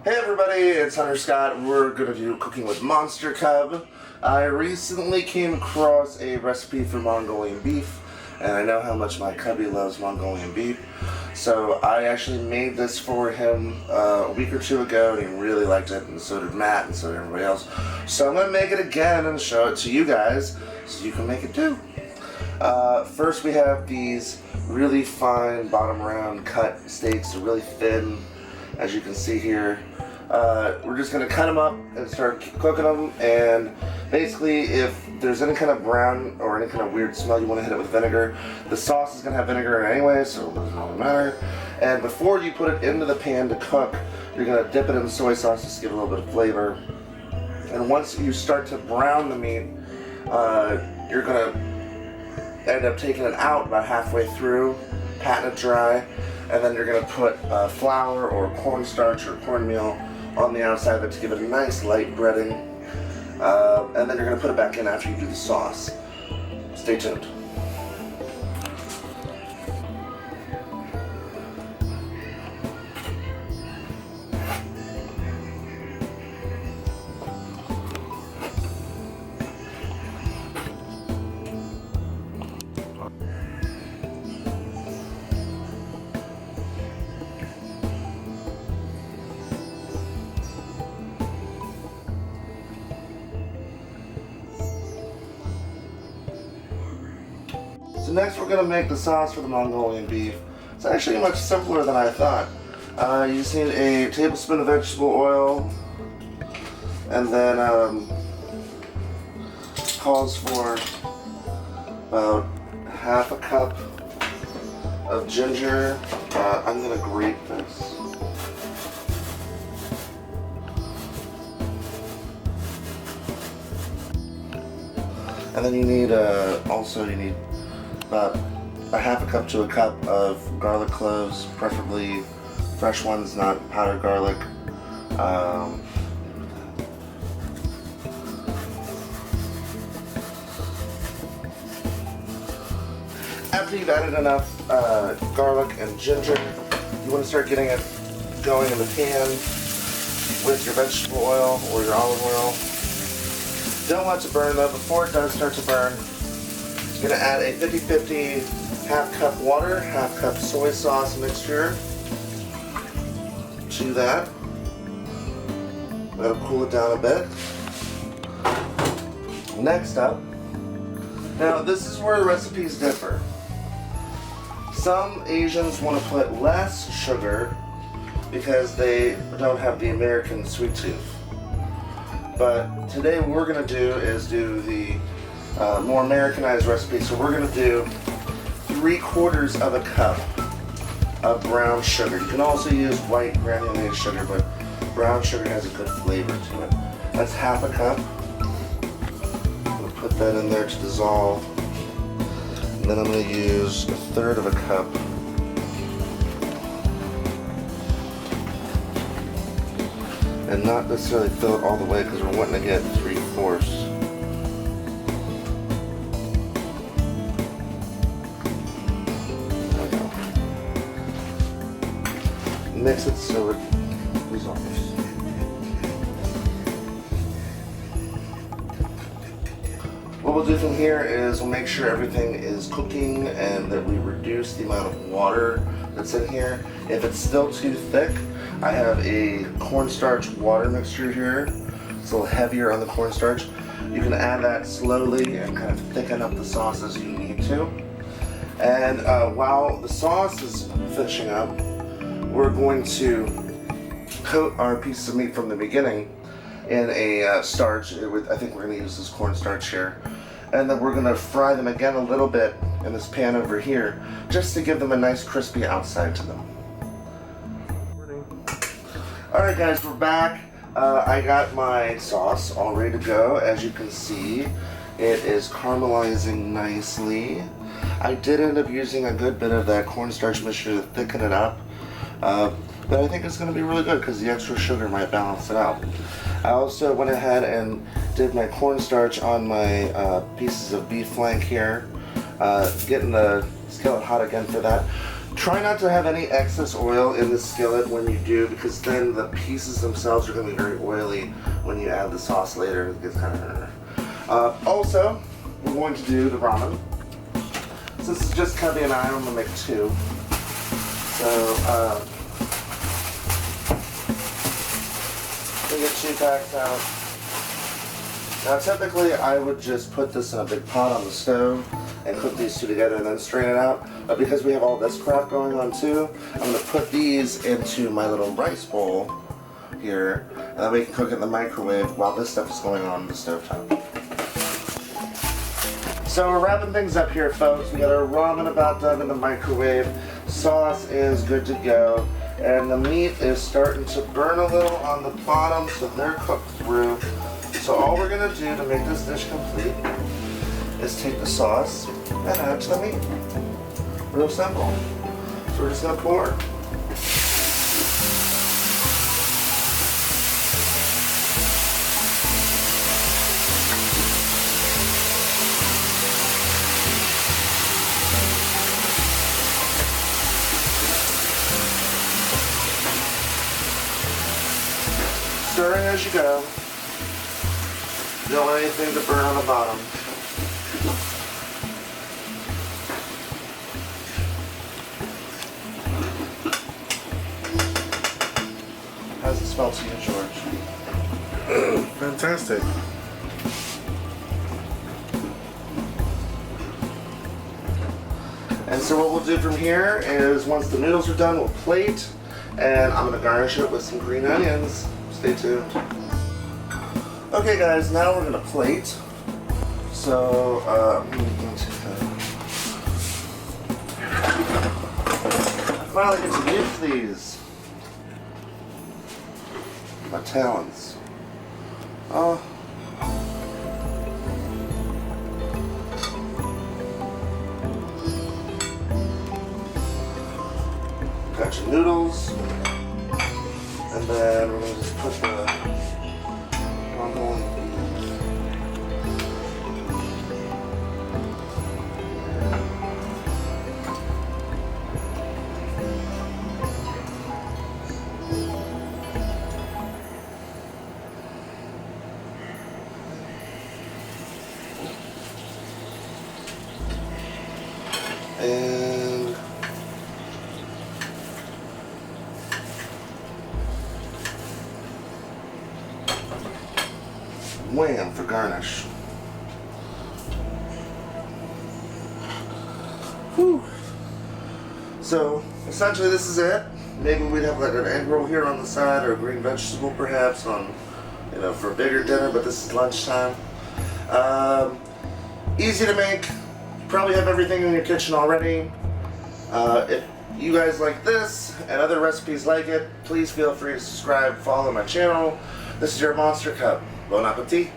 Hey everybody, it's Hunter Scott. We're going to do cooking with MonsterCub. I recently came across a recipe for Mongolian beef, and I know how much my cubby loves Mongolian beef. So I actually made this for him a week or two ago, and he really liked it, and so did Matt, and so did everybody else. So I'm going to make it again and show it to you guys so you can make it too. First we have these really fine bottom round cut steaks. They're really thin, as you can see here. We're just going to cut them up and start cooking them, and basically if there's any kind of brown or any kind of weird smell, you want to hit it with vinegar. The sauce is going to have vinegar in it anyway, so it doesn't really matter. And before you put it into the pan to cook, you're going to dip it in soy sauce just to give it a little bit of flavor. And once you start to brown the meat, you're going to end up taking it out about halfway through, patting it dry, and then you're going to put flour or cornstarch or cornmeal on the outside of it to give it a nice light breading, and then you're going to put it back in after you do the sauce. Stay tuned. So next we're going to make the sauce for the Mongolian beef. It's actually much simpler than I thought. You just need a tablespoon of vegetable oil, and then calls for about half a cup of ginger. I'm going to grate this. And then you need about a half a cup to a cup of garlic cloves, preferably fresh ones, not powdered garlic. After you've added enough garlic and ginger, you want to start getting it going in the pan with your vegetable oil or your olive oil. Don't let it burn though. Before it does start to burn, you're going to add a 50-50 half cup water, half cup soy sauce mixture to that. That'll cool it down a bit. Next up, now this is where the recipes differ. Some Asians want to put less sugar because they don't have the American sweet tooth. But today what we're going to do is do the more Americanized recipe. So we're going to do 3/4 of a cup of brown sugar. You can also use white granulated sugar, but brown sugar has a good flavor to it. That's half a cup. I'm going to put that in there to dissolve. And then I'm going to use 1/3 of a cup and not necessarily fill it all the way because we're wanting to get 3/4. Mix it so it dissolves. What we'll do from here is we'll make sure everything is cooking and that we reduce the amount of water that's in here. If it's still too thick, I have a cornstarch water mixture here. It's a little heavier on the cornstarch. You can add that slowly and kind of thicken up the sauce as you need to. And while the sauce is finishing up, we're going to coat our pieces of meat from the beginning in a starch. I think we're going to use this cornstarch here. And then we're going to fry them again a little bit in this pan over here, just to give them a nice crispy outside to them. Alright guys, we're back. I got my sauce all ready to go. As you can see, it is caramelizing nicely. I did end up using a good bit of that cornstarch mixture to thicken it up. But I think it's going to be really good because the extra sugar might balance it out. I also went ahead and did my cornstarch on my pieces of beef flank here, getting the skillet hot again for that. Try not to have any excess oil in the skillet when you do, because then the pieces themselves are going to be very oily when you add the sauce later. It gets kind of also, we're going to do the ramen. Since it's just Cubby and I'm going to make 2. So, we get 2 packs out. Now typically I would just put this in a big pot on the stove and cook these 2 together and then strain it out. But because we have all this crap going on too, I'm going to put these into my little rice bowl here, and then we can cook it in the microwave while this stuff is going on the stove top. So we're wrapping things up here, folks. We got our ramen about done in the microwave. Sauce is good to go. And the meat is starting to burn a little on the bottom, so they're cooked through. So all we're gonna do to make this dish complete is take the sauce and add it to the meat. Real simple. So we're just gonna pour. Stirring as you go. Don't want anything to burn on the bottom. How's it smell to you, George? Fantastic. And so what we'll do from here is once the noodles are done, we'll plate, and I'm going to garnish it with some green onions. Stay tuned. Okay guys, now we're going to plate. So, I finally get to use these. My talents. Oh. Got your noodles. And then we're going to just put the Mongolian Beef. And wham for garnish. Whew. So essentially this is it. Maybe we'd have like an egg roll here on the side or a green vegetable perhaps on, you know, for a bigger dinner, but this is lunchtime. Easy to make. Probably have everything in your kitchen already. If you guys like this and other recipes like it, please feel free to subscribe, follow my channel. This is your MonsterCub. Bon appetit.